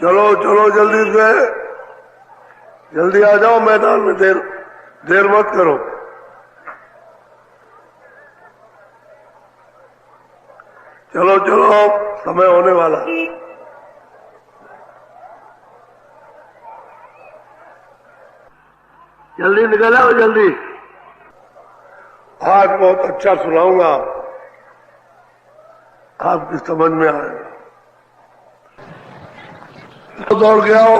चलो चलो जल्दी से, जल्दी आ जाओ मैदान में, देर मत करो। चलो चलो, समय होने वाला। जल्दी निकल आओ, जल्दी। आज बहुत अच्छा सुनाऊंगा, आपकी समझ में आएगा। तो दौड़ के आओ,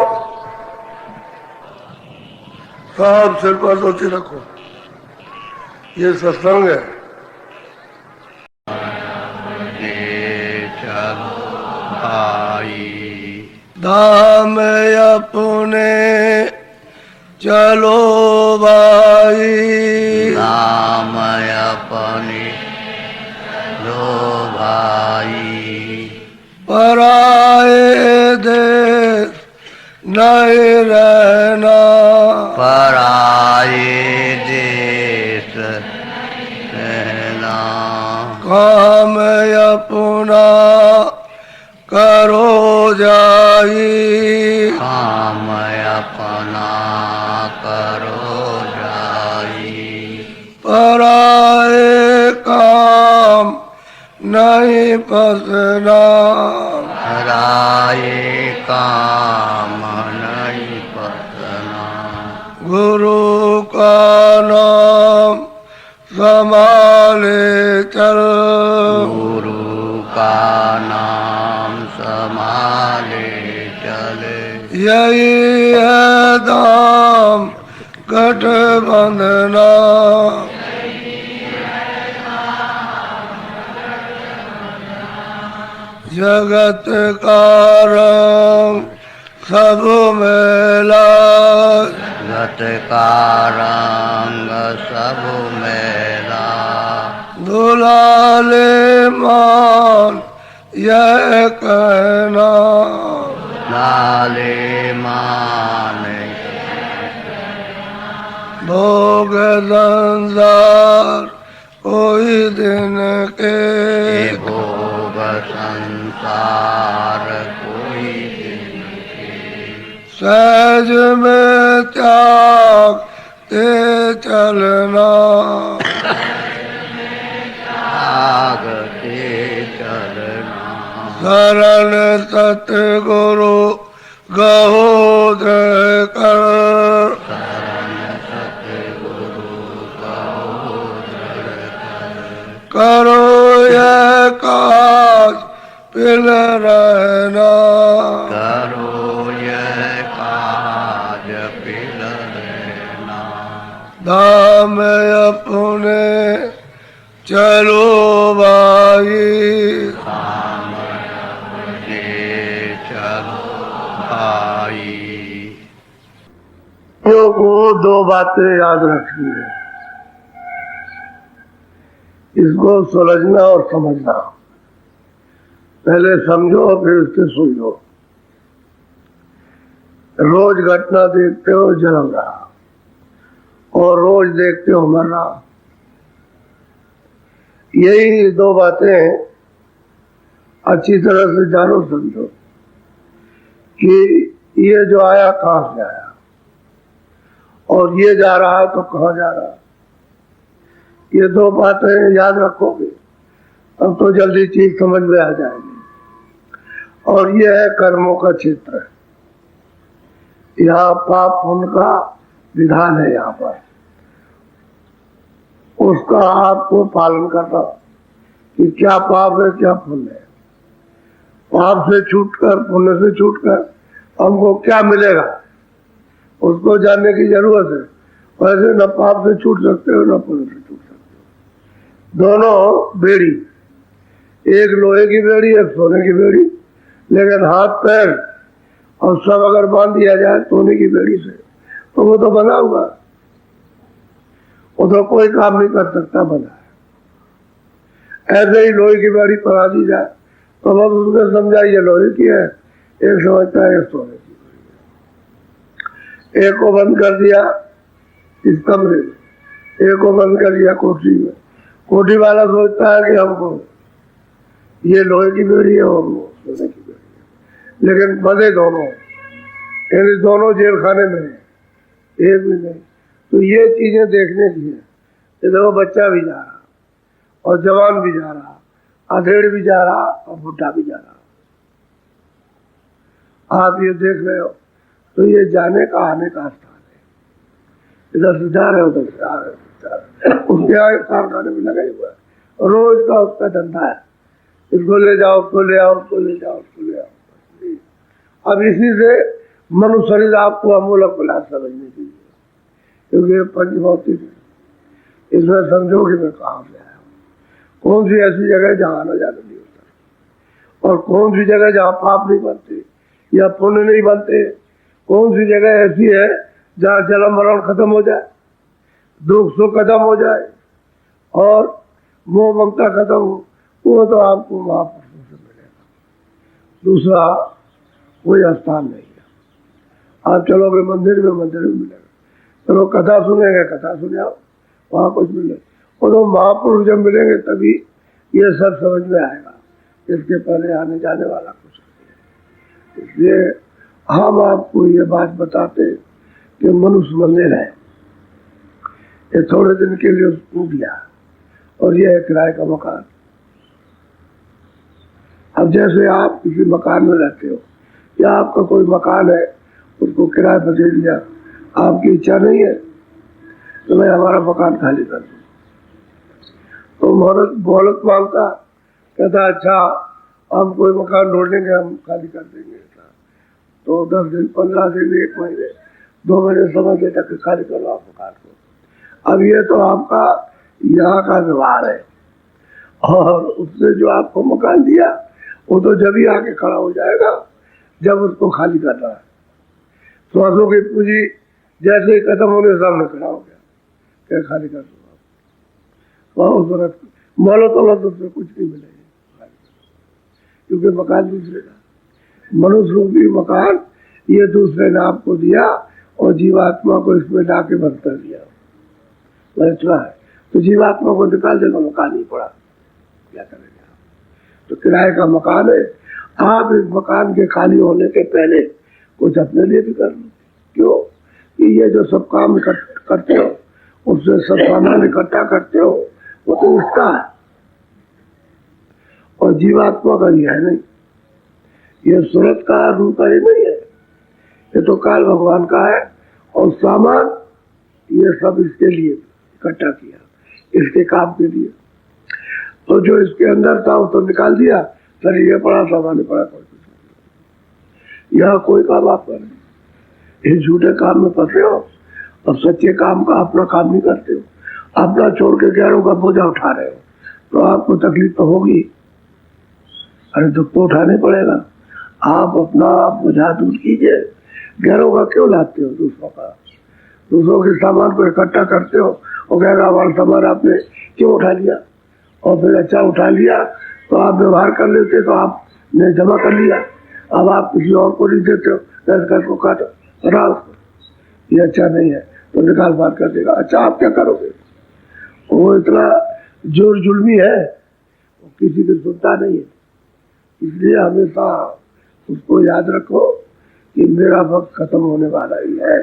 सब सिर पर धोती रखो, ये सत्संग है। धाम अपने चलो भाई, धाम अपने लो भाई, पराए देश नहीं रहना, पराए देश रहना, काम अपना करो जाई, काम अपना करो जाई, पराए काम नहीं फंसना, पराए काम नहीं फंसना, गुरु का नाम संभाले चल, गुरु का नाम संभाले चले, यही है दाम गठबंधना, जगत का रंग सब मेला, जगत का रंग सब मेला, दुलाले मान यह कहना, लाले मान भोग संसार कोई दिन के, भोग संसार कोई दिन के, सहज में त्याग ते चलना, त्याग के चलना, शरण सतगुरु गहो दृढ़ कर, शरण सतगुरु कहो दृढ़ कर, करो यह काज पिल रहना, करो यह काज पिल रहना, धाम अपने चलो भाई, धाम अपने चलो भाई। को दो बातें याद रखनी है, इसको सुलझना और समझना। पहले समझो फिर उससे सुन लो। रोज घटना देखते हो जन्म रहा और रोज देखते हो मर रहा। यही दो बातें अच्छी तरह से जानो, समझो कि ये जो आया कहां से आया और ये जा रहा है तो कहां जा रहा है। ये दो बातें याद रखोगे अब तो जल्दी चीज समझ में आ जाएगी। और ये है कर्मों का क्षेत्र, यहाँ पाप पुण्य का विधान है। यहाँ पर उसका आपको पालन करना कि क्या पाप है क्या पुण्य है। पाप से छूटकर पुण्य से छूटकर हमको क्या मिलेगा उसको जानने की जरूरत है। वैसे न पाप से छूट सकते हो न पुण्य से छूट सकते हो। दोनों बेड़ी, एक लोहे की बेड़ी एक सोने की बेड़ी, लेकिन हाथ पैर और सब अगर बांध दिया जाए सोने की बेड़ी से तो वो तो बना हुआ, वो तो कोई काम नहीं कर सकता बना है। ऐसे ही लोहे की बेड़ी पड़ा दी जाए तो बस उसको समझाइए लोहे की है, एक समझता है सोने की। एक को बंद कर दिया इस कमरे में, एक को बंद कर दिया कोठी में। कोठी वाला सोचता है कि हमको ये लोहे की बेड़ी है और वो सोने की बेड़ी है, लेकिन बंधे दोनों, यानी दोनों जेल खाने में है, एक भी नहीं। तो ये चीजें देखने की है। ये देखो बच्चा भी जा रहा और जवान भी जा रहा, अधेड़ भी जा रहा और बुढ़ा भी जा रहा। आप ये देख रहे हो, तो ये जाने का आने का स्थान है। इधर से जा रहे हो, उधर से आ रहे हो, उसके आगे कारखाने में लगा हुआ है, रोज का उसका धंधा है, इसको ले जाओ, उसको ले आओ, उसको ले जाओ, उसको ले आओ। अब इसी से मनुष्य शरीर आपको अमूलक विलास समझने चाहिए, क्योंकि ये पंचभौतिक है। इसमें समझो कि मैं कहाँ से आया हूँ, कौन सी ऐसी जगह जहाँ आना जाना नहीं होता, और कौन सी जगह जहाँ पाप नहीं बनते या पुण्य नहीं बनते, कौन सी जगह ऐसी है जहाँ जन्म मरण खत्म हो जाए, दुख सुख खत्म हो जाए और मोह ममता खत्म हो। वो तो आपको महापुरुषों से मिलेगा, दूसरा कोई स्थान नहीं है। आप चलोगे मंदिर में, मंदिर में मिलेगा। चलो कथा सुनेंगे, कथा सुने आओ, वहाँ कुछ मिले। और तो महापुरुष जब मिलेंगे तभी ये सब समझ में आएगा, इसके पहले आने जाने वाला कुछ नहीं। इसलिए हम आपको ये बात बताते कि मनुष्य मंदिर है, ये थोड़े दिन के लिए टूट गया और ये है किराए का मकान। अब जैसे आप किसी मकान में रहते हो या आपका कोई मकान है, उसको किराए पर दे दिया, आपकी इच्छा नहीं है तो मैं हमारा मकान खाली कर दूं, तो मोहलत मांगता, कहता अच्छा हम कोई मकान ढूंढेंगे, हम खाली कर देंगे। तो 10 दिन, 15 दिन, 1 महीने, 2 महीने समय दे तक खाली करो आप मकान को। अब ये तो आपका यहाँ का व्यवहार है, और उसने जो आपको मकान दिया वो तो जब ही आके खड़ा हो जाएगा जब उसको खाली करना है। श्वासों की पूंजी जैसे ही खत्म होने सामने खड़ा हो गया, क्या खाली कर दो आप, मोहलत उससे कुछ नहीं मिलेगी, क्योंकि मकान दूसरे का, मनुष्य रूपी मकान ये दूसरे ने आपको दिया और जीवात्मा को इसमें डाके बंद कर दिया। इतना है तो जीवात्मा को निकाल देगा, मकान ही पड़ा, क्या करेंगे आप? तो किराए का मकान है, आप इस मकान के खाली होने के पहले कुछ अपने लिए भी कर लो। क्यों कि ये जो सब काम करते हो, उससे सब सामान इकट्ठा करते हो, वो तो उसका है और जीवात्मा का ही है नहीं। ये सूरत का रूप ही नहीं है, ये तो काल भगवान का है, और सामान ये सब इसके लिए इकट्ठा किया, इसके काम के लिए। तो जो इसके अंदर था वो तो निकाल दिया, शरीर ये पड़ा, सामान पड़ा, कोई कुछ नहीं। यहाँ कोई काम आप कर इस झूठे काम में फंसे हो और सच्चे काम का अपना काम नहीं करते हो, अपना छोड़ के गैरों का बोझा उठा रहे हो, तो आपको तकलीफ तो होगी। अरे दुख तो उठाने पड़ेगा। आप अपना बोझा दूर कीजिए, गैरों का क्यों लाते हो दूसरों का? दूसरों के सामान को इकट्ठा करते हो और कहेगा हमारा सामान आपने क्यों उठा लिया, और फिर अच्छा उठा लिया तो आप व्यवहार कर लेते, तो आपने जमा कर लिया, अब आप किसी और को नहीं देते हो, कर को काटो हटा उसको, ये अच्छा नहीं है, तो निकाल बाहर कर देगा। अच्छा आप क्या करोगे? वो इतना जोर जुल्मी है, वो किसी की सुनता नहीं है। इसलिए हमेशा उसको याद रखो कि मेरा वक्त खत्म होने वाला ही है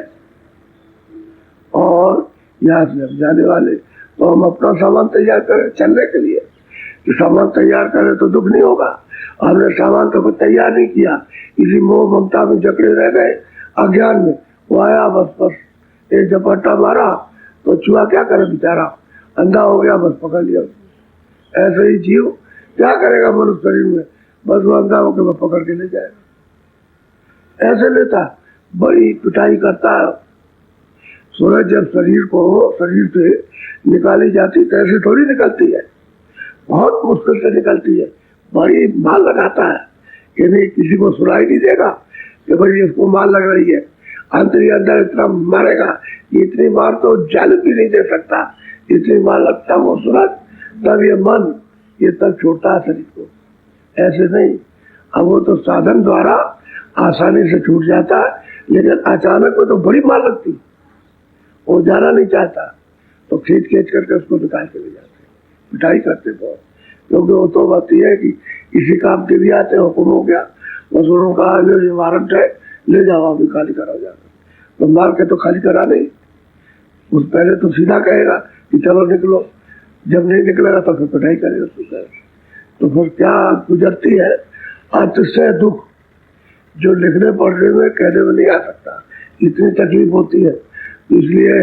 और यहाँ से हम जाने वाले, तो हम अपना सामान तैयार करें चलने के लिए। कि सामान तैयार करें तो दुख नहीं होगा, हमने सामान तो कुछ तैयार नहीं किया, इसी मोह ममता में जकड़े रह गए, अज्ञान में। वो आया बस एक झपट्टा मारा तो चूहा क्या करे बेचारा, अंधा हो गया, बस पकड़ लिया। ऐसे ही जीव क्या करेगा मनुष्य शरीर में, बस वो अंधा होकर वो पकड़ के ले जाएगा। ऐसे लेता बड़ी पिटाई करता है। सूरज जब शरीर से निकाली जाती तो ऐसे थोड़ी निकलती है, बहुत मुश्किल से निकलती है, बड़ी माल लगाता है कि नहीं किसी को सुनाई नहीं देगा कि भाई इसको माल लग रही है, अंदर इतना मारेगा कि इतनी मार तो जाल भी नहीं दे सकता, इतनी मार लगता वो सूरज, तब ये मन ये तब छोड़ता है शरीर को। ऐसे नहीं, अब वो तो साधन द्वारा आसानी से छूट जाता है, लेकिन अचानक वो तो बड़ी मार लगती, वो जाना नहीं चाहता, तो खींच करके उसको निकाल के ले जाते, पिटाई करते बहुत। क्योंकि वो तो बात यह है कि इसी काम के भी आते, हुक्म हो गया, बस उन्होंने कहा ये वारंट है, ले जाओ अभी खाली कराओ जाकर। तो मार के तो खाली करा नहीं, उस पहले तो सीधा कहेगा कि चलो निकलो, जब नहीं निकलेगा तो फिर पिटाई करेगा तुझे। तो फिर क्या गुजरती है अतिशय दुख, जो लिखने पढ़ने में कहने में नहीं आ सकता, इतनी तकलीफ होती है। इसलिए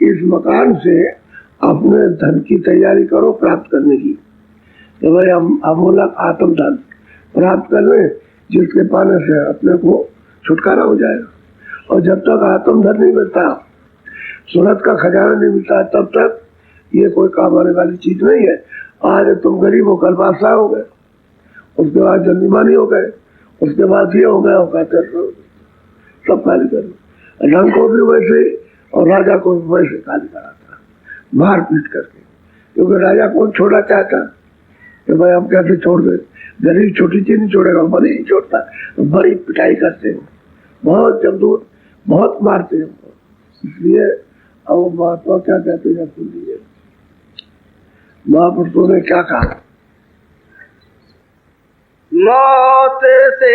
इस मकान से अपने धन की तैयारी करो प्राप्त करने की, तो भाई हम अमूलक आत्म धन प्राप्त कर लें, जिसके पाने से अपने को छुटकारा हो जाएगा। और जब तक आत्म धन नहीं मिलता, सूरत का खजाना नहीं मिलता, तब तक ये कोई काम आने वाली चीज नहीं है। आज तुम गरीब हो, कल बादशाह हो गए, उसके बाद जन्मीमानी हो गए, उसके बाद ये हो गया, वो कहते सब खाली कर लो। रंग को भी वैसे ही और राजा को भी वैसे खाली कराता, मार पीट करके, क्योंकि राजा को छोड़ना चाहता कि भाई हम कैसे छोड़ दे, गरीब छोटी चीज नहीं छोड़ेगा, बड़ी नहीं छोड़ता, बड़ी पिटाई करते हैं, बहुत जमदूर, बहुत मारते हैं। इसलिए अब महात्मा क्या कहते हैं सुन लीजिए, महापुरुषों ने क्या कहा, मौत से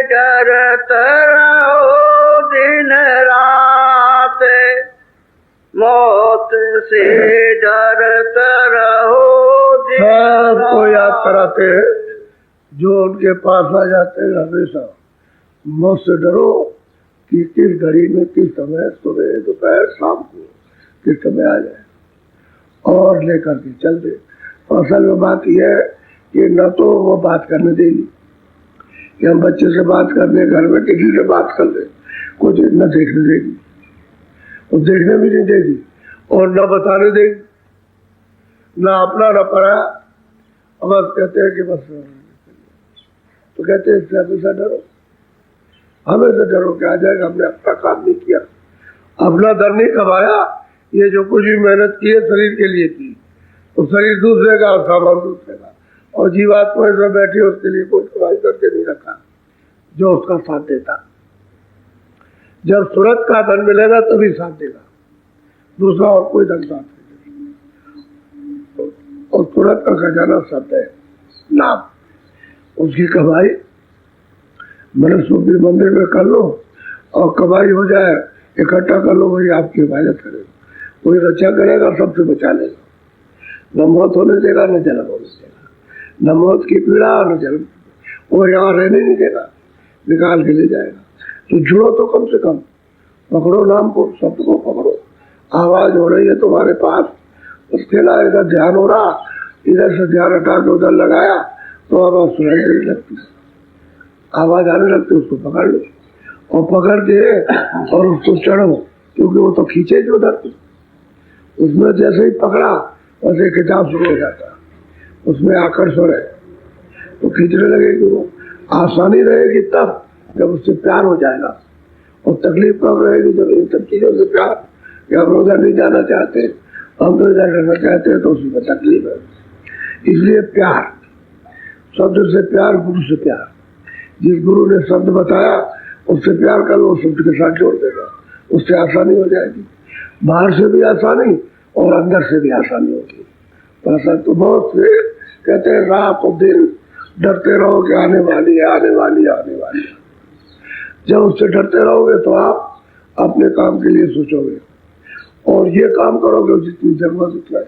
डरत रहो दिन रात, मौत से डरत रहो दिन रात। सबको याद कराते हैं जो उनके पास आ जाते हैं, हमेशा मौत से डरो कि किस घड़ी में, किस समय, सुबह दोपहर शाम को किस समय आ जाए और लेकर के चल दे। असल में बात यह है कि न तो वो बात करने देगी कि हम बच्चे से बात कर ले, घर में किसी से बात कर ले, कुछ न देखने देगी, और देखने भी नहीं देगी, और न बताने देगी, न अपना न पड़ा। बस कहते हैं कि बस, तो कहते हैं इससे हमेशा डरो, हमेशा डरो कि आ जाएगा, हमने अपना काम नहीं किया, अपना दर नहीं कमाया, ये जो कुछ भी मेहनत की है शरीर के लिए की, तो शरीर दूसरे का और सामान दूसरे का, और जीवात्मा इसमें बैठी उसके लिए कोई कमाई करके नहीं रखा जो उसका साथ देता। जब सूरत का धन मिलेगा तभी साथ देगा, दूसरा और कोई धन साथ नहीं देगा। और सूरत का खजाना सत्य है, नाम, उसकी कमाई मनुष्य के मंदिर में कर लो और कमाई हो जाए, इकट्ठा कर लो, वही आपकी हिफाजत करेगा, कोई रक्षा करेगा, सबसे बचा लेगा, न मौत होने देगा न जन्म होने देगा, न मौत की पीड़ा न जन्म, वो यहाँ रहने नहीं देगा, निकाल के ले जाएगा। तो जुड़ो तो कम से कम, पकड़ो नाम को, शब्द को पकड़ो। आवाज हो रही है तुम्हारे पास, उसके लिए इधर ध्यान हो रहा, इधर से ध्यान हटा के उधर लगाया तो आवाज सुनाई देने लगती, आवाज आने लगती, उसको पकड़ लो और पकड़ के और उसको चढ़ो, क्योंकि वो तो खींचे जो उधर, उसमें जैसे ही पकड़ा वैसे खिंचाव शुरू हो जाता, उसमें आकर्षण है तो खींचने लगेगी। वो आसानी रहेगी तब जब उससे प्यार हो जाएगा, और तकलीफ कब रहेगी जब इन सब चीजों से प्यार, कि हम उधर नहीं जाना चाहते, हम तो इधर रहना चाहते हैं, तो उसमें तकलीफ है। इसलिए प्यार, शब्द से प्यार, गुरु से प्यार, जिस गुरु ने शब्द बताया उससे प्यार कर लो, शब्द के साथ जोड़ देगा, उससे आसानी हो जाएगी, बाहर से भी आसानी और अंदर से भी आसानी होगी। तो ऐसा तो बहुत से कहते हैं रात और दिन डरते रहो कि आने वाली है, आने वाली है, आने वाली है। जब उससे डरते रहोगे तो आप अपने काम के लिए सोचोगे और ये काम करोगे जितनी जरूरत उतना है,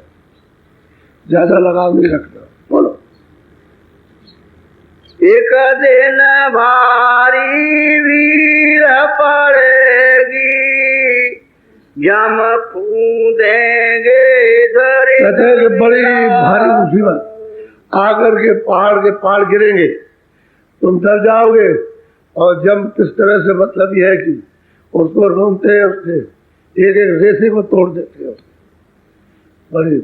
ज्यादा लगाव नहीं रखना। बोलो, एक दिन भारी वीर पड़ेगी, जम कूदेंगे धरे। कहते हैं कि बड़ी भारी मुसीबत आकर के पहाड़ गिरेंगे, तुम डर जाओगे, और जम किस तरह से मतलब यह है कि उसको रोनते हैं, उससे एक एक रेसे को तोड़ देते हैं, बड़ी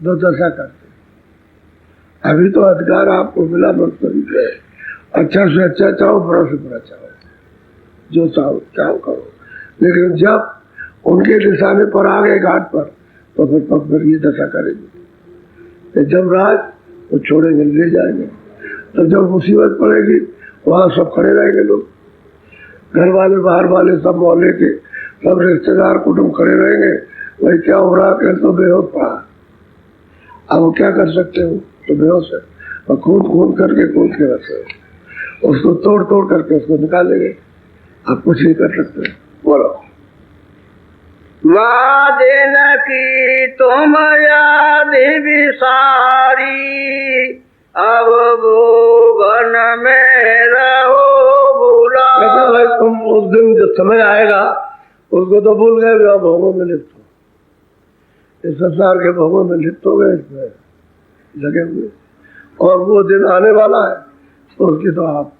दुर्दशा करते। अभी तो अधिकार आपको मिला मजबूरी से, अच्छा से अच्छा चाहो, बुरा से बुरा चाहो, जो चाहो करो, लेकिन जब उनके निशाने पर आ गए घाट पर, तो फिर पग ये दशा करेंगे। जब राज वो छोड़ेंगे, ले जाएंगे, तो जब मुसीबत पड़ेगी वहां सब खड़े रहेंगे लोग, घर वाले, बाहर वाले, सब मोहल्ले के सब रिश्तेदार कुटुंब खड़े रहेंगे, भाई क्या हो रहा है, तो बेहोश पड़ा, अब क्या कर सकते हो, तो बेहोश है, और कूद करके रखे। उसको तोड़ तोड़ करके उसको निकालेंगे, आप कुछ नहीं कर सकते। बोलो। वादिन की तुम याद विसारी, अब भोगन में रहो भूला। भाई तुम उस दिन जो समय आएगा उसको तो भूल गए, भी भोगों में लिप्त हो, इस संसार के भोगों में लिप्त हो गए, इसमें लगे हुए, और वो दिन आने वाला है तो उसकी तो आप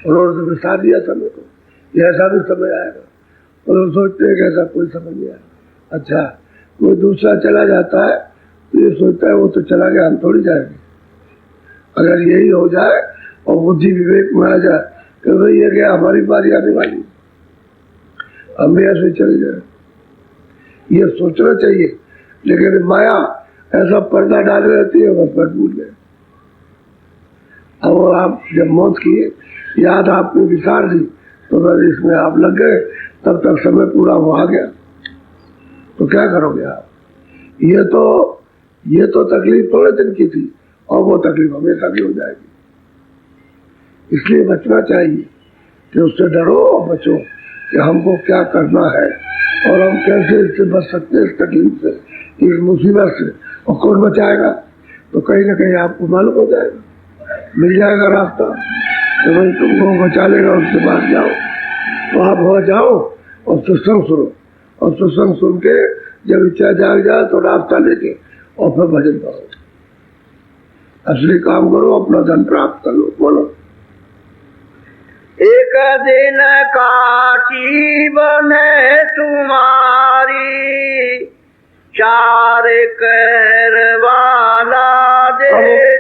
रोड से बिसार दिया समय को, ये ऐसा भी समय आएगा। और हम सोचते हैं कि ऐसा कोई समय नहीं आएगा। अच्छा, कोई दूसरा चला जाता है तो ये सोचता है वो तो चला गया, हम थोड़ी जाएंगे। अगर यही हो जाए और बुद्धि विवेक में आ जाए कि भाई ये क्या हमारी बारी आने वाली, हम भी ऐसे चले जाए, ये सोचना चाहिए। लेकिन माया ऐसा पर्दा डाल रहती है, बस पर भूल गए। अब आप जब मौत की याद आपने विसार दी तो बस इसमें आप लग गए, तब तक समय पूरा हो आ गया, तो क्या करोगे आप? ये तो तकलीफ थोड़े दिन की थी, और वो तकलीफ हमेशा की हो जाएगी। इसलिए बचना चाहिए कि उससे डरो और बचो कि हमको क्या करना है और हम कैसे इससे बच सकते हैं, इस तकलीफ से, इस मुसीबत से। और कौन बचाएगा? तो कहीं ना कहीं आपको मालूम हो जाएगा, मिल जाएगा रास्ता, तो भाई तुमको बचा लेगा, उसके बाद जाओ। तो आप हो जाओ और सत्संग सुनो, और सत्संग सुन के जब इच्छा जाग जाए तो रास्ता लेके और फिर भजन करो, असली काम करो, अपना धन प्राप्त कर लो। बोलो। एक दिन काशी बने तुम्हारी, चार कहर वाला दे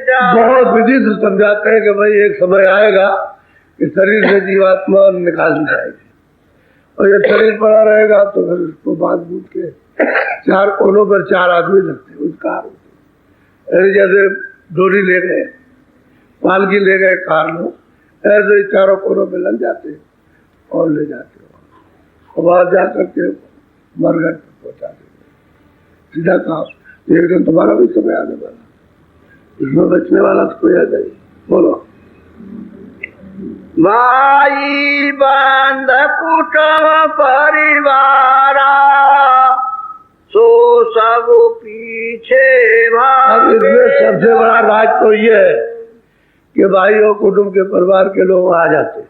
जा। बहुत विधि से समझाते हैं कि भाई एक समय आएगा कि शरीर से जीवात्मा निकाल दी जाएगी, और ये शरीर पड़ा रहेगा तो फिर उसको बांध बूझ के चार कोनों पर चार आदमी लगते हैं, उसका जैसे डोरी ले गए, पालकी ले गए कार में, ऐसे ही चारों कोनों में लग जाते हैं और ले जाते हैं, और वहां जा करके मरघट पर पहुंचा देते, सीधा काम। एक दिन तुम्हारा भी समय आने वाला, इसमें बचने वाला तो कोई नहीं। बोलो। भाई बंद कुटुंब परिवारा, सो सब पीछे भागे। इसमें सबसे बड़ा राज तो ये है कि भाई और कुटुंब के परिवार के लोग आ जाते,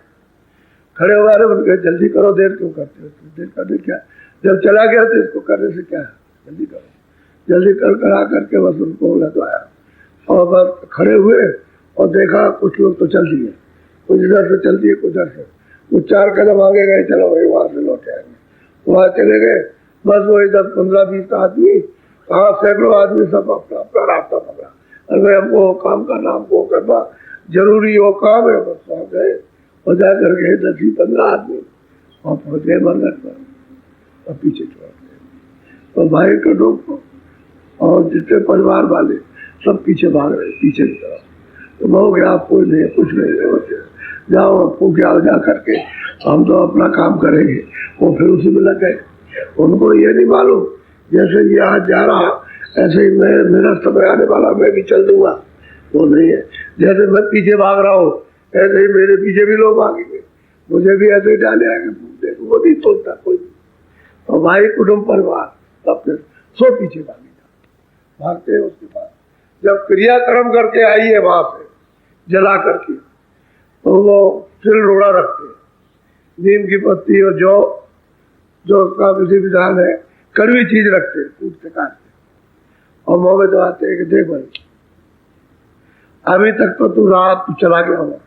खड़े हुआ रहे, उनके जल्दी करो, देर क्यों करते हो? देर करने क्या, जब चला गया तो इसको करने से क्या है, जल्दी करो। जल्दी करा करके बस उनको लगवाया, और बस खड़े हुए और देखा कुछ लोग तो चल दिए, कुछ इधर से चल दिए, कुछ इधर से, कुछ 4 कदम आगे गए, चलो भाई वहां से लौटे आएंगे, वहां चले गए, बस वही 10-15-20 आदमी, कहाँ सैकड़ों आदमी सब अपना अपना रास्ता पकड़ा। अरे हमको काम करना, हमको करना जरूरी वो काम है, बस वहां गए और जा करके 10-15 आदमी वहां पहुंच गए मरघट पर, और पीछे छोड़ गए। तो भाई का लोग और जितने परिवार वाले सब पीछे भाग रहे, पीछे की तरफ। तो हो गया, आप कोई नहीं, कुछ नहीं, जाओ आपको क्या जा करके, हम तो अपना काम करेंगे। वो फिर उसी में लग गए। उनको ये नहीं मालूम जैसे ये आज जा रहा ऐसे ही मेरा समय आने वाला, मैं भी चल दूंगा, वो नहीं है। जैसे मैं पीछे भाग रहा हूँ ऐसे ही मेरे पीछे भी लोग भागेंगे, मुझे भी ऐसे डाले आएंगे, वो नहीं सोचता कोई। तो भाई कुटुंब परिवार सब फिर सो पीछे भागेगा, भागते हैं। उसके बाद जब क्रियाक्रम करके आई है वहां से जला करके, तो वो सिल रोड़ा रखते हैं, नीम की पत्ती और जो उसका विधि विधान है, कड़वी चीज रखते हैं, कूट के काटते, और मुंह में दबाते हैं कि देख भाई अभी तक तो तू रात तू चला गया हो,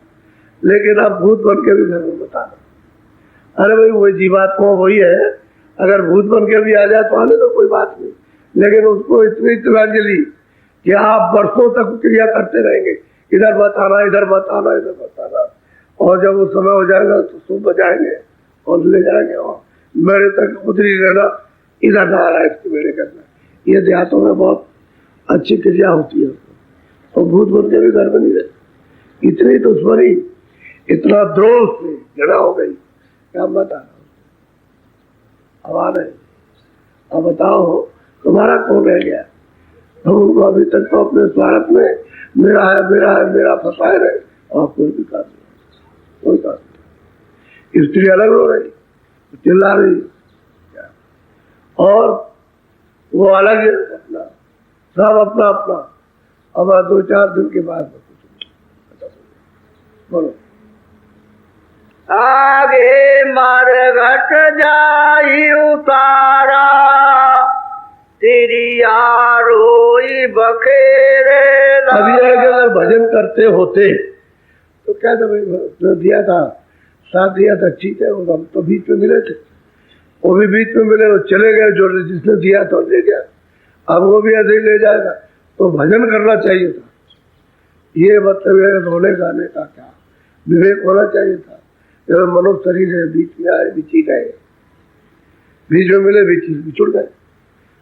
लेकिन अब भूत बन के भी घर में बता दो। अरे भाई वही जीवात्मा वही है, अगर भूत बन के भी आ जाए तो आने तो कोई बात नहीं, लेकिन उसको इतनी तिलांजलि कि आप वर्षों तक क्रिया करते रहेंगे, इधर मत आना, इधर मत आना, इधर मत आना, और जब वो समय हो जाएगा तो सुन बजाएंगे और ले जाएंगे, और मेरे तक उतरी रहना, इधर ना आ रहा है इसको मेरे करना। ये देहातों में बहुत अच्छी क्रिया होती है, और भूत बन के भी घर में नहीं रहते। इतनी दुश्मनी, इतना द्रोह से जड़ा हो गई, क्या बता रहा हूँ। अब आ रहे, अब बताओ तुम्हारा कौन रह गया? हम उनको अभी तक तो अपने स्वार्थ में मेरा है मेरा है मेरा फंसाए रहे, और कोई भी काम स्त्री अलग रो रही, चिल्ला रही, और वो अलग है अपना, सब अपना अपना। अब 2-4 दिन के बाद बोलो। आगे मर घट जाई उतारा, तेरी रोई बखेरे। अभी अगर भजन करते होते तो क्या था भाई, जो दिया था साथ दिया था, ठीक है, हम तो बीच में मिले थे, वो भी बीच में मिले, वो चले गए, जो जिसने दिया था ले गया, अब वो भी ऐसे ले जाएगा। तो भजन करना चाहिए था, ये मतलब रोने गाने का क्या विवेक होना चाहिए था। जब मनुष्य शरीर है, बीच में आए, बिछी गए, बीच में मिले, बिछुड़ गए,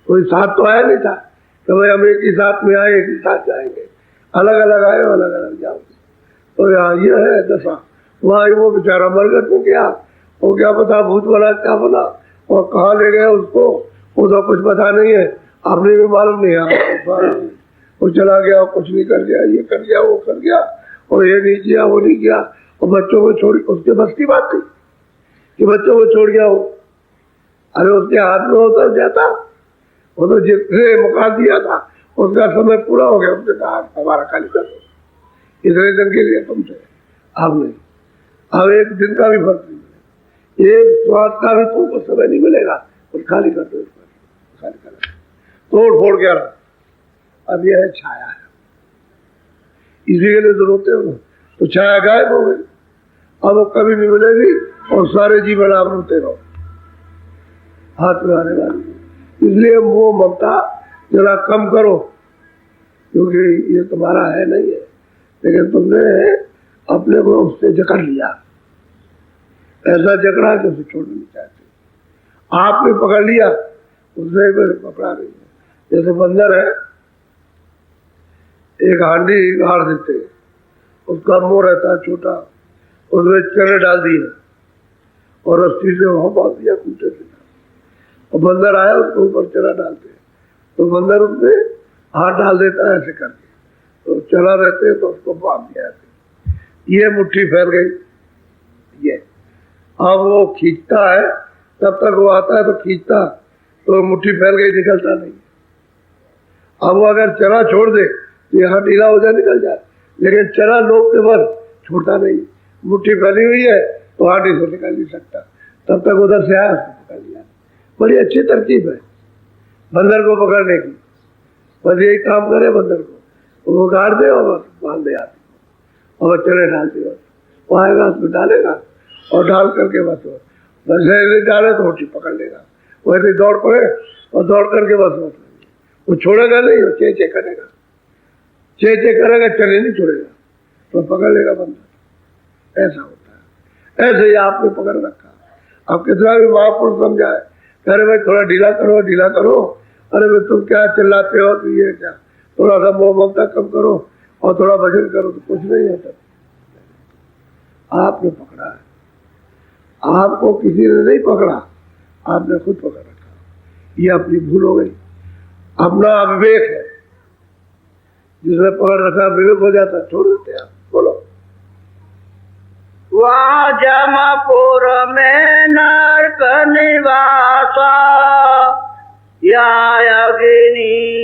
कोई साथ तो आया नहीं था तो भाई हम एक ही साथ में आए, एक ही साथ जाएंगे, अलग अलग आए, अलग अलग जाओगे। तो यहाँ ये है दशा। वहाँ वो बेचारा मर गया तो क्या, वो क्या पता भूत बना क्या बना, और कहाँ ले गए उसको, वो तो कुछ पता नहीं है, आपने भी मालूम नहीं है। वो चला गया, कुछ नहीं कर गया, ये कर गया, वो कर गया, और ये नहीं किया, वो नहीं किया, और बच्चों को छोड़, उसके बस की बात थी कि बच्चों को छोड़ गया वो। अरे उसके हाथ में होता जाता, वो तो जिसने मकान दिया था उसका समय पूरा हो गया, उसने कहा हमारा खाली कर दो, इतने दिन के लिए तुमसे, अब नहीं, अब एक दिन का भी फर्क नहीं मिलेगा, एक स्वाद का भी तुमको समय नहीं मिलेगा, और खाली कर दो, खाली कर तोड़ फोड़ के रहा। अब यह है छाया है, इसी के लिए तो रोते हो, तो छाया गायब हो गई, अब वो कभी नहीं मिलेगी, और सारे जीवन आप रोते रहो हाथ में आने वाली। इसलिए वो ममता जरा कम करो, क्योंकि ये तुम्हारा है नहीं है, लेकिन तुमने अपने को उससे जकड़ लिया, ऐसा जकड़ा कि उसे छोड़ना नहीं चाहते। आपने पकड़ लिया, उसने पकड़ा नहीं है। जैसे बंदर है, एक हांडी गाड़ देते, उसका मुंह रहता है छोटा, उसमें चने डाल दिए और रस्सी से वहां बांध दिया खूंटे से, और बंदर आया उसके ऊपर चना डालते, तो बंदर उसमें हाथ डाल देता है ऐसे करके, तो चला रहते तो उसको बांध दिया ऐसे, ये मुट्ठी फैल गई, ये अब वो खींचता है, तब तक वो आता है तो खींचता, तो मुट्ठी फैल गई, निकलता नहीं। अब वो अगर चना छोड़ दे तो यहाँ ढीला हो जाए, निकल जाए, लेकिन चना लोग के बस छोड़ता नहीं, मुट्ठी फैली हुई है तो हाथी से निकल नहीं सकता, तब तक उधर से आया उसको पकड़ लिया। बड़ी अच्छी तरकीब है बंदर को पकड़ने की, बस यही काम करे बंदर को, वो गाड़ दे और बांध दे हाथी को, और चने डाल दे, वो आएगा उसमें डालेगा, और डाल करके बस डाले तो मुट्ठी पकड़ लेगा, वैसे दौड़ पड़े और दौड़ करके बस वो छोड़ेगा नहीं, वो चे चे करेगा, चे चे करेगा, चने नहीं छोड़ेगा, तो पकड़ लेगा बंदर। ऐसा होता है, ऐसे ही आपने पकड़ रखा। अब कितना भी महापुरुष समझाए, अरे भाई थोड़ा ढीला करो, ढीला करो, अरे भाई तुम क्या चिल्लाते हो, तो ये क्या, थोड़ा सा मोह ममता कम करो और थोड़ा भजन करो, तो कुछ नहीं होता। आपने पकड़ा है, आपको किसी ने नहीं पकड़ा, आपने खुद पकड़ रखा, ये अपनी भूल हो गई, अपना अविवेक है। जिसने पकड़ रखा विवेक हो जाता, छोड़ देते आप। बोलो। वहाँ जमपुर में नरक निवासा,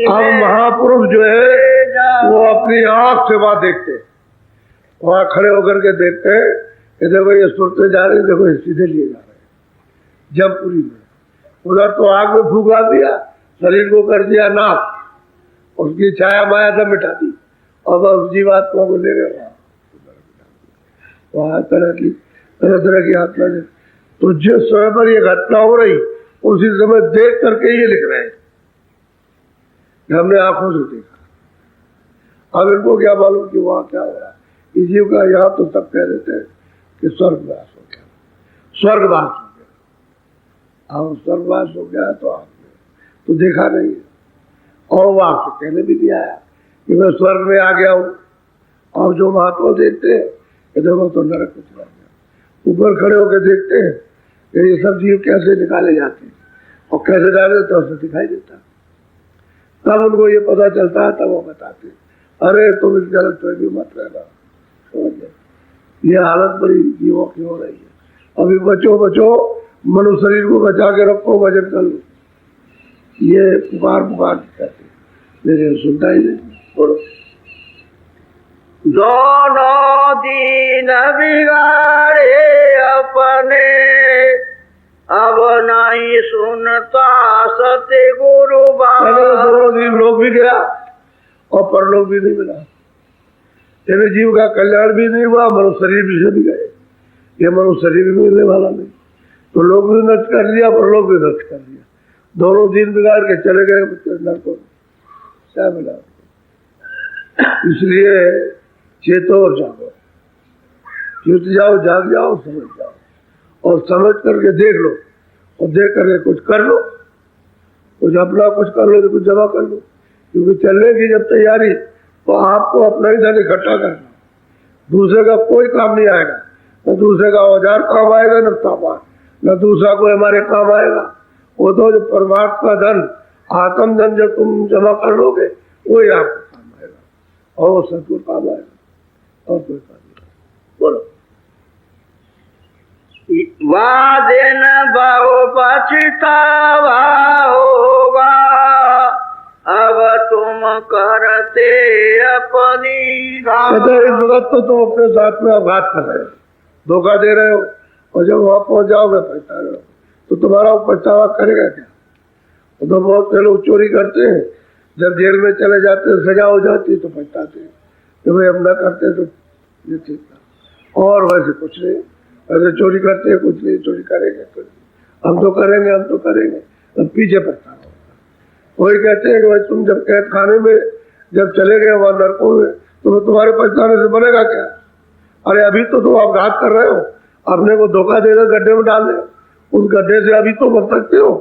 हम महापुरुष जो है वो अपनी आंख से वहां देखते, वहां खड़े होकर के देखते, देखो ये सुरते जा रहे, देखो ये सीधे लिए जा रहे। जमपुरी में उधर तो आग में फूंक दिया, शरीर को कर दिया नाश, उसकी छाया माया सब मिटा दी, और बस जीवात्मा को ले गए वहां तरह की आत्मा ने। तो जिस समय पर ये घटना हो रही, उसी समय देख करके ये लिख रहे हैं कि हमने आंखों से देखा। अब इनको क्या मालूम कि वहां क्या हो रहा है। इसी का यहाँ तो सब कह देते हैं कि स्वर्गवास हो गया, स्वर्गवास हो गया। अब स्वर्गवास हो गया तो आपने तो देखा नहीं है, और वो आपसे कहने भी नहीं आया कि मैं स्वर्ग में आ गया हूँ। और जो महात्मा देखते हैं कि देखो तो नरक में चला गया, ऊपर खड़े होकर देखते हैं कि ये सब जीव कैसे निकाले जाते हैं और कैसे डाले, तो उसे दिखाई देता। तब उनको ये पता चलता है, तब वो बताते अरे तुम इस गलत फहमी मत रहना, समझ गए। ये हालत बड़ी जीवों की हो रही है, अभी बचो बचो, मनुष्य शरीर को बचा के रखो, भजन कर लो, ये पुकार पुकार कहते, लेकिन सुनता ही नहीं। बोलो। दोनों दीन बिगाड़े अपने, अब नहीं सुनता सतगुरु बाबा। दोनों दिन लोग भी गया और परलोक भी नहीं मिला, तेरे जीव का कल्याण भी नहीं हुआ, मनुष्य शरीर भी चली गए, ये मनुष्य शरीर भी मिलने वाला नहीं। तो लोग भी नष्ट कर लिया, परलोक भी नष्ट कर लिया, दोनों दिन बिगाड़ के चले गए नरक को, क्या मिला? इसलिए चेतो और जागो, चेत जाओ, जाग जाओ, समझ जाओ, और समझ करके देख लो, और देख करके कुछ कर लो, कुछ अपना कुछ कर लो, तो कुछ जमा कर लो, क्योंकि चलने की जब तैयारी तो आपको अपना ही धन इकट्ठा करना, दूसरे का कोई काम नहीं आएगा, न दूसरे का औजार काम आएगा, न सामान, न दूसरा कोई हमारे काम आएगा। वो तो जो परमात्मा का धन, आत्म धन जब तुम जमा कर लोगे, वही आपको काम आएगा, और वो सतगुरु काम आएगा, और कोई काम नहीं। बोलो। वादेन बहु पछतावा होगा, अब तुम करते अपनी। कहते इस वक्त तो तुम अपने साथ में आघात कर रहे हो, धोखा दे रहे हो, और जब वहां पहुंच जाओगे पछता रहे हो, तो तुम्हारा पछतावा करेगा क्या? तो बहुत से लोग चोरी करते हैं, जब जेल में चले जाते हैं, सजा हो जाती है, तो पछताते हैं कि भाई हम न करते तो ये ठीक था। और वैसे कुछ नहीं, वैसे चोरी करते हैं, कुछ नहीं, चोरी करेंगे कुछ नहीं, हम तो करेंगे, हम तो करेंगे, तब पीछे पछतावा होगा। वही कहते हैं कि भाई तुम जब कैद खाने में जब चले गए वहां नरकों में, तो तुम्हारे पछताने से बनेगा क्या? अरे अभी तो तुम अपघात कर रहे हो, अपने को धोखा देकर गड्ढे में डाल दे, उस गड्ढे से अभी तो बच सकते हो,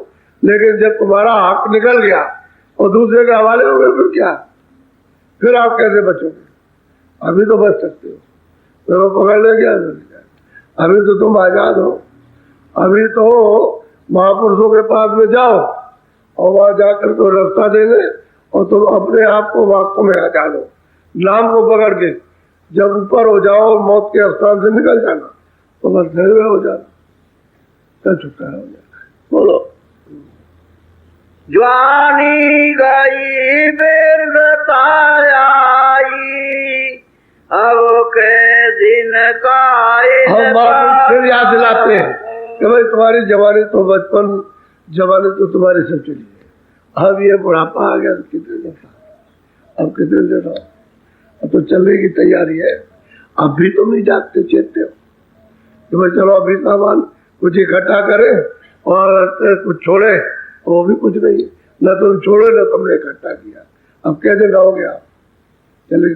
लेकिन जब तुम्हारा हक निकल गया और दूसरे के हवाले हो गए, फिर क्या? फिर आप कैसे बचोगे? अभी तो बच सकते हो, फिर वो पकड़ ले गया, अभी तो तुम आजाद हो, अभी तो महापुरुषों के पास में जाओ और वहां जाकर के रास्ता देंगे, और तुम अपने आप को वास्तव में आजाद हो, नाम को पकड़ के जब ऊपर हो जाओ, मौत के स्थान से निकल जाना, तो बस निर्भय हो जाना, क्या छुटकारा हो जाएगा। बोलो। ज्वानी गई बिरता आई, अब के दिन का हम फिर याद दिलाते हैं कि भाई तुम्हारी जवानी तो बचपन, जवानी तो तुम्हारी सब चली है, अब ये बुढ़ापा आ गया, कितने दिन, अब कितने दिन हो, अब तो चलने की तैयारी है, अब भी तुम नहीं जागते, चेतते हो कि भाई चलो अभी सामान कुछ इकट्ठा करें और कुछ छोड़े, वो भी कुछ नहीं, न तुम छोड़े न तुमने इकट्ठा किया, अब कैसे रहोगे आप? चले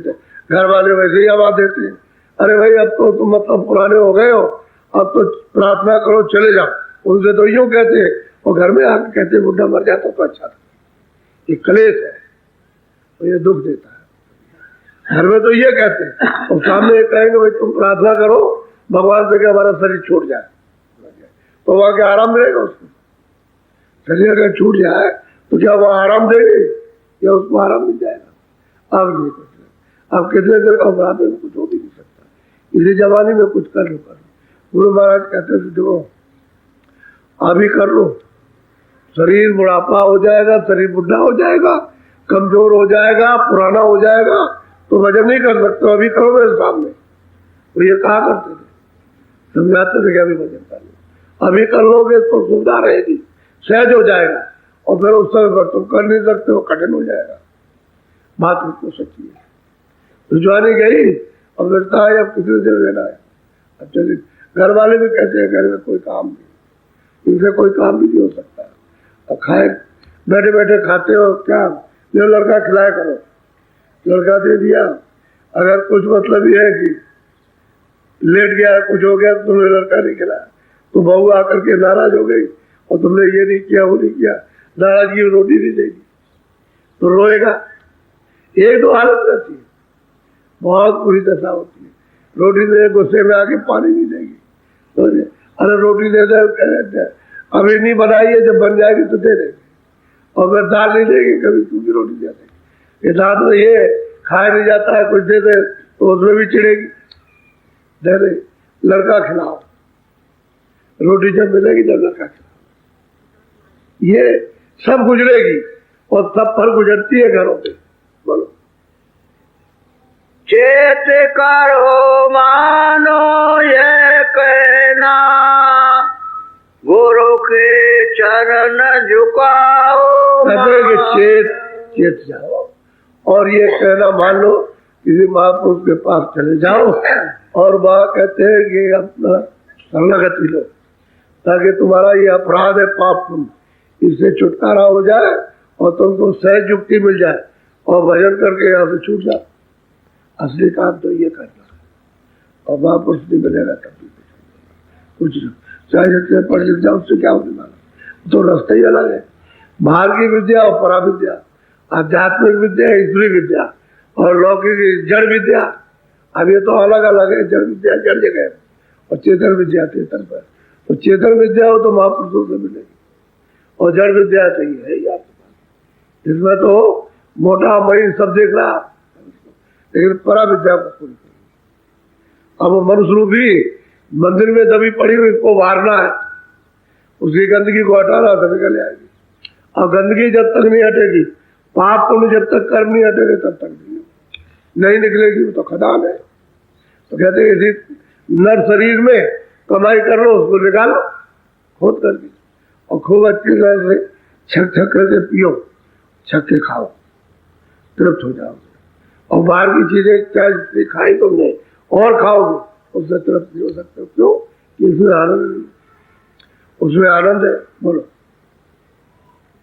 घर वाले वैसे ही आवाज देते हैं, अरे भाई अब तो तुम मतलब पुराने हो गए हो, अब तो प्रार्थना करो, चले जाओ, उनसे तो यूं कहते हैं, और घर में आके कहते बुढ़ा मर जाता तो अच्छा था। ये क्लेश है, तो ये दुख देता है। घर में तो ये कहते हैं, और सामने ये कहेंगे भाई तुम प्रार्थना करो भगवान से कि हमारा शरीर छूट जाए, तो वहां क्या आराम मिलेगा उसको? शरीर अगर छूट जाए तो क्या वो आराम देंगे या उसको आराम मिल जाएगा? अब नहीं कुछ, अब कितने देर का अपराध में कुछ हो भी नहीं सकता, इसी जवानी में कुछ कर लो, कर लो। गुरु महाराज कहते थे देखो अभी कर लो, शरीर बुढ़ापा हो जाएगा, शरीर बुढ़ा हो जाएगा, कमजोर हो जाएगा, पुराना हो जाएगा, तो वजन नहीं कर सकते, अभी करो मेरे सामने। तो ये कहा करते थे, समझाते थे कि अभी वजन कर लो, अभी कर लोगे तो सुविधा रहेगी, सहज हो जाएगा, और फिर उस समय पर तुम कर नहीं सकते हो, कठिन हो जाएगा। बात बिल्कुल सच्ची है। तो जवानी गई और मिलता है, अब कितने देर रहना है? अब चलिए, घर वाले भी कहते हैं घर में कोई काम नहीं, इनसे कोई काम भी नहीं हो सकता, अब खाए बैठे बैठे खाते हो क्या, जो लड़का खिलाया करो, लड़का दे दिया, अगर कुछ मतलब ये है कि लेट गया, कुछ हो गया, तो तुमने लड़का नहीं खिलाया, तो बहू आकर के नाराज हो गई और तुमने ये नहीं किया, वो नहीं किया, नाराजगी में रोटी नहीं देगी तो रोएगा। एक दो हालत रहती है, बहुत बुरी दशा होती है, रोटी दे गुस्से में आके पानी नहीं देगी, तो अरे रोटी दे दे, अभी नहीं बनाई है, जब बन जाएगी तो दे देगी, और फिर दाल नहीं देगी, कभी सूखी रोटी दे देगी। ये दाल में ये खाया नहीं जाता है, कुछ दे दे तो उसमें भी चिड़ेगी, दे दे। लड़का खिलाओ, रोटी जब मिलेगी जब लड़का ये सब गुजरेगी और सब पर गुजरती है घरों पे। बोलो चेत करो मानो ये कहना, गुरु के चरण झुकाओ। कहते चेत चेत जाओ और ये कहना मान लो, किसी महापुरुष के पास चले जाओ और वह कहते हैं कि अपना शरणागति लो, ताकि तुम्हारा ये अपराध है पाप पुण्य, इससे छुटकारा हो जाए और तुमको सहज युक्ति मिल जाए और भजन करके यहाँ से छूट जाओ। असली काम तो ये करना है और महापुरुष नहीं मिलेगा तब कुछ चाहे जितने पढ़ लिख जाओ उससे क्या होने वाला, तो रास्ता ही अलग है। बाहर की विद्या और परा विद्या, आध्यात्मिक विद्या, ईश्वरी विद्या और लौकिक जड़ विद्या, अब ये तो अलग अलग है। जड़ विद्या जड़ जगह और चेतन विद्या चेतन पर, तो चेतन विद्या हो तो महापुरुषों से मिलेगी और जड़ विद्या तो ये है आपके पास, इसमें तो मोटा मई सब देख रहा, लेकिन परा विद्या को पूरी करेगी। अब मनुष्य रूपी मंदिर में दबी पड़ी हुई इसको वारना है, उसकी गंदगी को हटाना तो निकल आएगी। और गंदगी जब तक नहीं हटेगी, पाप पुण्य जब तक कर्म नहीं हटेगा तब तक नहीं निकलेगी, वो तो खदान है। तो कहते हैं इसी नर शरीर में कमाई कर लो, उसको निकालो खोद करके और खूब अच्छी तरह से छक छक करके पियो, छक के खाओ, तृप्त हो जाओ। और बाहर की चीजें क्या खाई तुमने और खाओगे, उससे तृप्त नहीं हो सकते। क्यों? इसमें आनंद, उसमें आनंद है। बोलो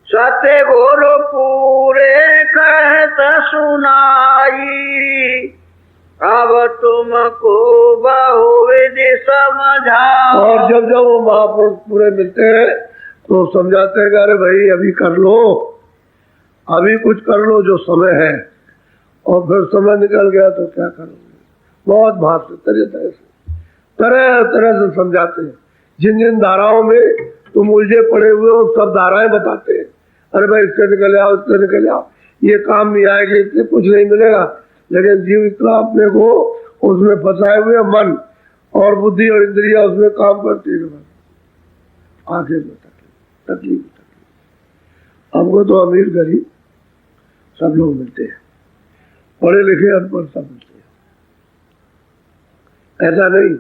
सत्य गुरु पूरे कहत सुनाई, अब तुमको बहुविधि समझाओ। और जब जब वो महापुरुष पूरे मिलते हैं तो समझाते हैं कि अरे भाई अभी कर लो, अभी कुछ कर लो जो समय है, और फिर समय निकल गया तो क्या करोगे। बहुत भाव से तरह तरह से समझाते हैं। जिन जिन धाराओं में तुम उलझे पड़े हुए हो सब धाराएं बताते हैं। अरे भाई इससे निकल आओ, इससे निकल आओ, ये काम नहीं आएगा, इससे कुछ नहीं मिलेगा। लेकिन जीव इतना अपने को उसमें फंसाए हुए, मन और बुद्धि और इंद्रिया उसमें काम करती है। आखिर में तकलीफ। हमको तो अमीर गरीब सब लोग मिलते हैं, पढ़े लिखे अनपढ़ सब मिलते हैं, ऐसा नहीं।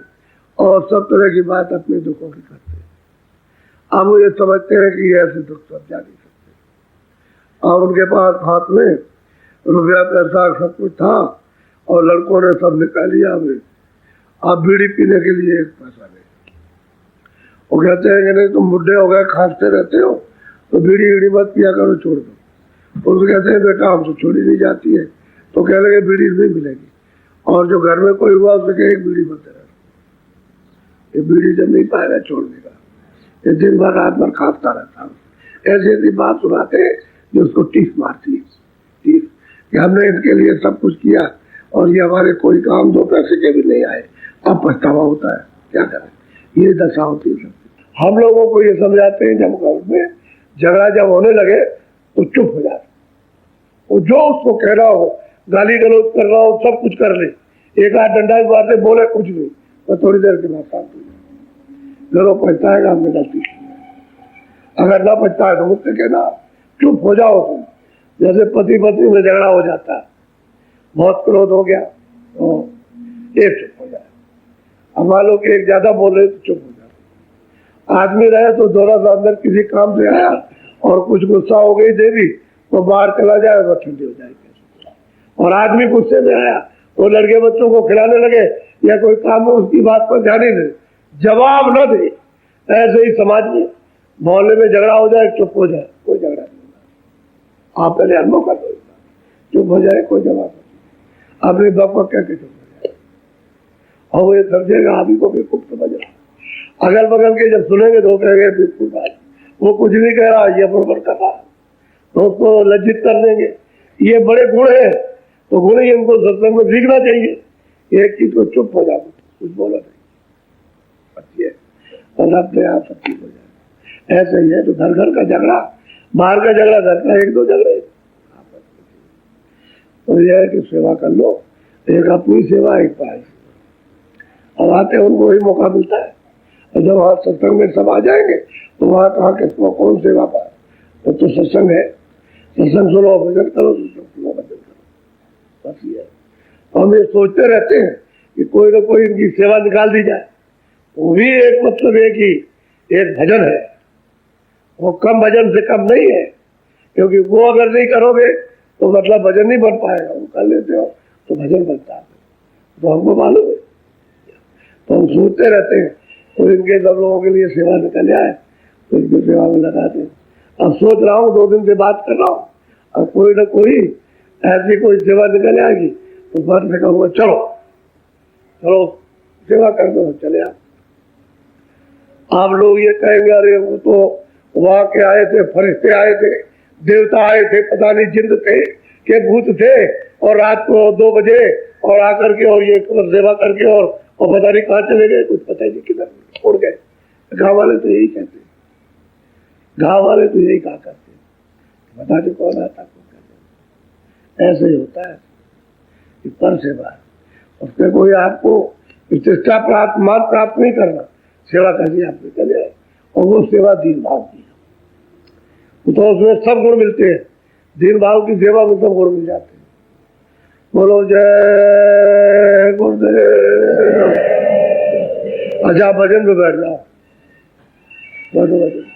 और सब तरह की बात अपने दुखों की करते हैं। अब वो ये समझते हैं कि ऐसे दुख सब जा नहीं सकते। और उनके पास हाथ में रुपया पैसा सब कुछ था और लड़कों ने सब निकाल लिया। अब बीड़ी पीने के लिए एक पैसा नहीं। वो कहते हैं कि नहीं तुम बुढ़े हो गए, खांसते रहते हो, तो बीड़ी मत पिया करो, छोड़ दो। उसको कहते हैं बेटा हमसे छोड़ी नहीं जाती है, तो कह लगे बीड़ी नहीं मिलेगी। और जो घर में कोई हुआ उससे कहे एक बीड़ी मत देना, ये बीड़ी जब नहीं पाएगा छोड़ देगा, ये दिन भर रात भर खांसता रहता हूँ। ऐसी ऐसी बात सुनाते हैं जो उसको टीस मारती है, टीस कि हमने इनके लिए सब कुछ किया और ये हमारे कोई काम 2 पैसे के भी नहीं आए, अब पछतावा होता है, क्या करें। ये दशा होती है। हम लोगों को ये समझाते हैं जब घर में झगड़ा जब होने लगे तो चुप हो जाते, वो जो उसको कह रहा हो, गाली गलौज कर रहा हो, सब कुछ कर ले, एक आध डंडा बातें बोले कुछ नहीं, तो थोड़ी देर के बाद शांत हो जाए। घरों पछताएगा हमने गलती की, अगर ना पछताए तो मुझसे कहना चुप हो जाओ तुम। जैसे पति पत्नी में झगड़ा हो जाता है, बहुत क्रोध हो गया तो एक चुप हो जाए, अब मान लो कि एक ज्यादा बोल रहे तो चुप हो जाए। आदमी रहे तो थोड़ा सा अंदर किसी काम से आया और कुछ गुस्सा हो गई देवी तो बाहर चला जाए तो ठंडी हो जाएगी। और आदमी गुस्से में आया तो लड़के बच्चों को खिलाने लगे या कोई काम हो उसकी बात पर ध्यान ही नहीं, जवाब न दे। ऐसे ही समाज में मोहल्ले में झगड़ा हो जाए चुप हो जाए, कोई झगड़ा नहीं होगा। आप पहले अनुभव कर दो, चुप हो जाए, कोई जवाब नहीं, अपने बाप को क्या चुप हो जाए। और वो ये समझेगा आप ही को बेवकूफ समझ रहा। अगल बगल के जब सुनेंगे तो कहेंगे बिल्कुल बात, वो कुछ नहीं कह रहा, ये बड़बड़ कर रहा, तो उसको लज्जित कर देंगे। ये बड़े गुण है तो गुण ही इनको सत्संग में सीखना चाहिए। एक चीज को चुप हो जाओ, कुछ बोला नहीं, और अपने आप सब ठीक हो जाए। ऐसा ही है तो घर घर का झगड़ा, बाहर का झगड़ा, घर का 1-2 झगड़े। तो यह है कि सेवा कर लो, एक अपनी सेवा एक पास। अब आते उनको ही मौका मिलता है। और जब वहाँ सत्संग में सब आ जाएंगे तो वहाँ कहाँ किसको कौन सेवा पाए? तो सत्संग है, सत्संग सुनो, भजन करो, सत्संग सुनो, भजन करो, बस ये। हम ये सोचते रहते हैं कि कोई ना कोई इनकी सेवा निकाल दी जाए, वो भी एक मतलब है कि एक भजन है, वो कम भजन से कम नहीं है, क्योंकि वो अगर नहीं करोगे तो मतलब भजन नहीं बन पाएगा। वो कर लेते हो तो भजन बनता है, तो हमको मालूम है। तो हम सोचते रहते हैं तो इनके सब लोगों के लिए सेवा निकल जाए तो इनकी सेवा में लगाते हैं। अब सोच रहा हूँ, 2 दिन से बात कर रहा हूँ, अब कोई ना कोई ऐसी कोई सेवा निकल आएगी तो बात में कहूँगा चलो चलो सेवा कर दो, चले आप लोग ये कहेंगे अरे वो तो वहां के आए थे, फरिश्ते आए थे, देवता आए थे, पता नहीं जिंद थे के भूत थे, और रात को 2 बजे और आकर के और ये सेवा करके और पता नहीं कहाँ चले गए, कुछ पता ही नहीं किधर उड़ गए। गाँव वाले तो यही कहते हैं, गाँव वाले तो यही कहा करते हैं, बता दो कौन आता कौन कहते। ऐसे ही होता है कि पर सेवा, उससे कोई आपको प्रतिष्ठा प्राप्त, मान प्राप्त नहीं करना, सेवा करनी आपने चले आए, और वो सेवा दीन भाव की, तो उसमें सब गुण मिलते हैं, दीन भाव की सेवा में सब गुण मिल जाते हैं। बोलो जय गुरुदेव। अच्छा भजन में बैठ जाओ, बैठो भजन।